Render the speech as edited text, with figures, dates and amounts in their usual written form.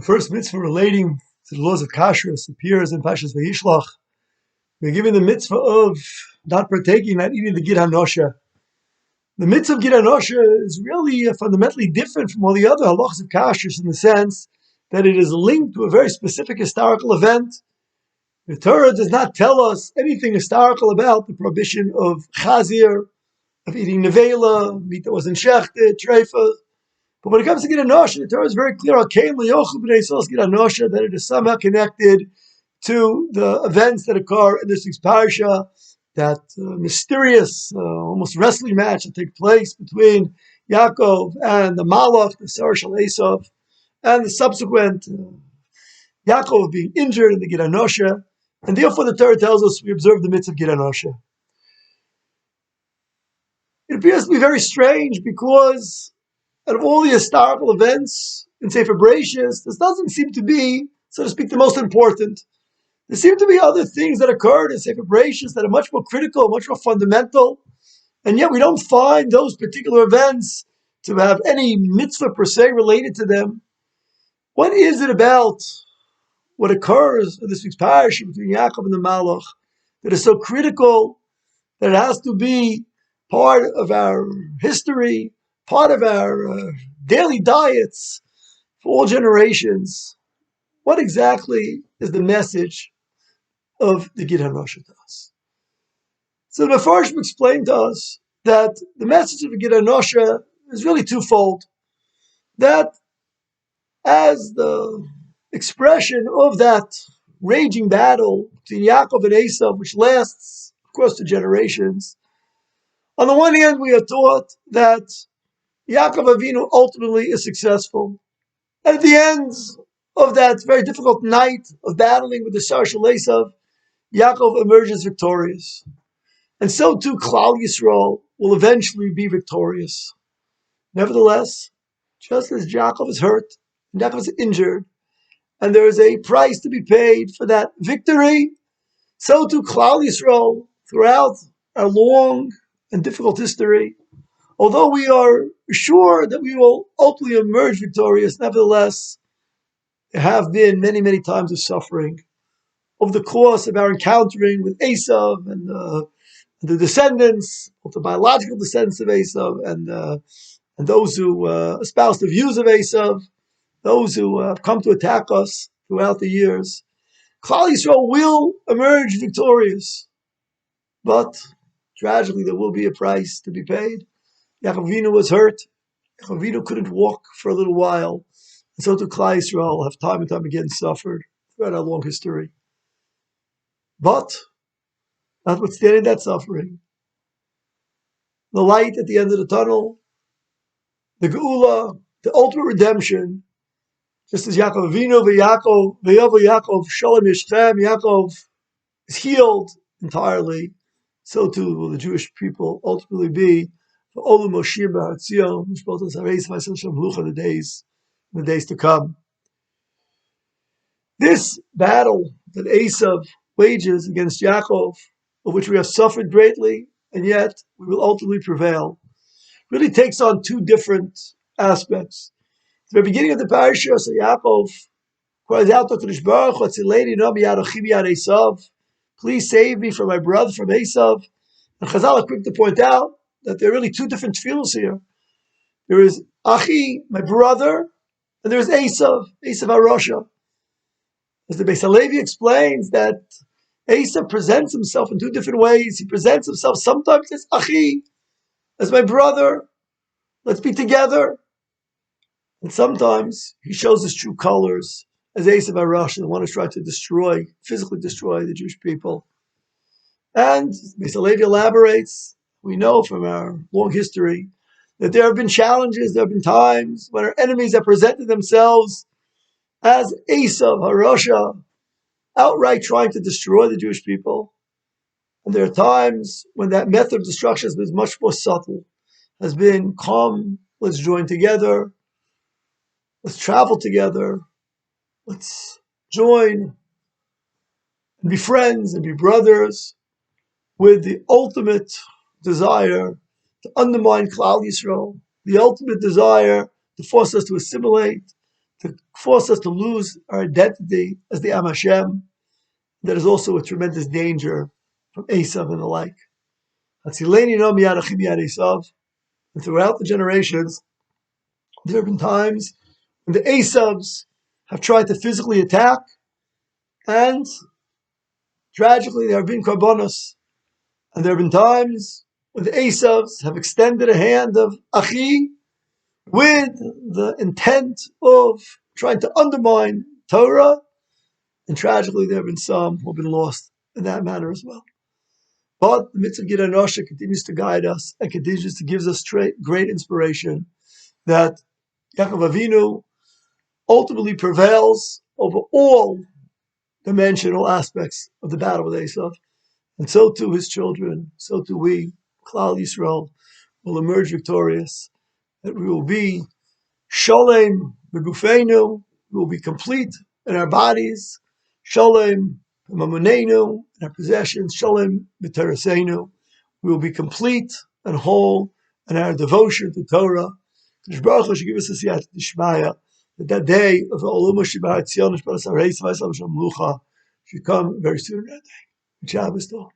The first mitzvah relating to the laws of kashrus appears in Pashas Vayishlach. We're given the mitzvah of not partaking, not eating the gid hanosha. The mitzvah of gid hanosha is really fundamentally different from all the other halachas of kashrus in the sense that it is linked to a very specific historical event. The Torah does not tell us anything historical about the prohibition of chazir, of eating nevela, meat that wasn't shechted, treifa. But when it comes to gid hanosha, the Torah is very clear, that it is somehow connected to the events that occur in this week's parsha, that mysterious, almost wrestling match that takes place between Yaakov and the Malach, the Sarah Shal Esav, and the subsequent Yaakov being injured in the gid hanosha. And therefore the Torah tells us we observe the mitzvah of gid hanosha. It appears to be very strange because out of all the historical events in Sefer Bereshis, this doesn't seem to be, so to speak, the most important. There seem to be other things that occurred in Sefer Bereshis that are much more critical, much more fundamental, and yet we don't find those particular events to have any mitzvah per se related to them. What is it about what occurs in this week's parasha between Yaakov and the Malach that is so critical that it has to be part of our history, part of our daily diets for all generations? What exactly is the message of the gid hanosha to us? So the Mefarshim explained to us that the message of the gid hanosha is really twofold. That as the expression of that raging battle between Yaakov and Esav, which lasts across the generations, on the one hand we are taught that Yaakov Avinu ultimately is successful. And at the end of that very difficult night of battling with the Sarah Shal Esav, Yaakov emerges victorious. And so too Klal Yisrael will eventually be victorious. Nevertheless, just as Yaakov is hurt, and Yaakov is injured, and there is a price to be paid for that victory, so too Klal Yisrael throughout our long and difficult history, although we are sure that we will ultimately emerge victorious, nevertheless, there have been many, many times of suffering over the course of our encountering with Esav and the descendants, both the biological descendants of Esav and those who espouse the views of Esav, those who have come to attack us throughout the years. Klal Yisrael will emerge victorious, but tragically there will be a price to be paid. Yaakov Avinu was hurt. Yaakov Avinu couldn't walk for a little while. And so too Klal Yisrael have time and time again suffered throughout our long history. But, notwithstanding that suffering, the light at the end of the tunnel, the Geula, the ultimate redemption, just as Yaakov Avinu, Yaakov, Shalom Yishchem, Yaakov is healed entirely, so too will the Jewish people ultimately be. The days to come. This battle that Esav wages against Yaakov, of which we have suffered greatly, and yet we will ultimately prevail, really takes on two different aspects. At the beginning of the parasha, so Yaakov cries out to Kadosh Baruch Hu, please save me from my brother, from Esav. And Chazal are quick to point out that there are really two different tefillos here. There is Achi, my brother, and there is Esav HaRasha. As the Beis Halevi explains that Esav presents himself in two different ways. He presents himself sometimes as Achi, as my brother, let's be together. And sometimes he shows his true colors as Esav HaRasha, the one who's trying to physically destroy the Jewish people. And Beis Halevi elaborates, we know from our long history that there have been challenges, there have been times when our enemies have presented themselves as Esav HaRasha, outright trying to destroy the Jewish people. And there are times when that method of destruction has been much more subtle, has been come, let's join together, let's travel together, let's join and be friends and be brothers, with the ultimate desire to undermine Klal Yisrael, the ultimate desire to force us to assimilate, to force us to lose our identity as the Am Hashem. That is also a tremendous danger from Esav and the like. And throughout the generations, there have been times when the Esavs have tried to physically attack, and tragically there have been karbonos. And there have been times when the Esavs have extended a hand of Achi with the intent of trying to undermine Torah, and tragically there have been some who have been lost in that manner as well. But the mitzvah Gid Anosha continues to guide us and continues to give us great inspiration that Yaakov Avinu ultimately prevails over all dimensional aspects of the battle with Esav. And so too his children, so too we, Klal Yisrael, will emerge victorious, that we will be Sholem Begufeinu, we will be complete in our bodies, Sholem Mamonenu, in our possessions, Sholem B'Teraseinu, we will be complete and whole in our devotion to Torah. Kadosh Baruch Hu should give us a siyat d'shmaya, that day of the Oluma Shibah Tzion Shbar Sareis Vaisal Shamlucha should come very soon that day. Shabbos Tov.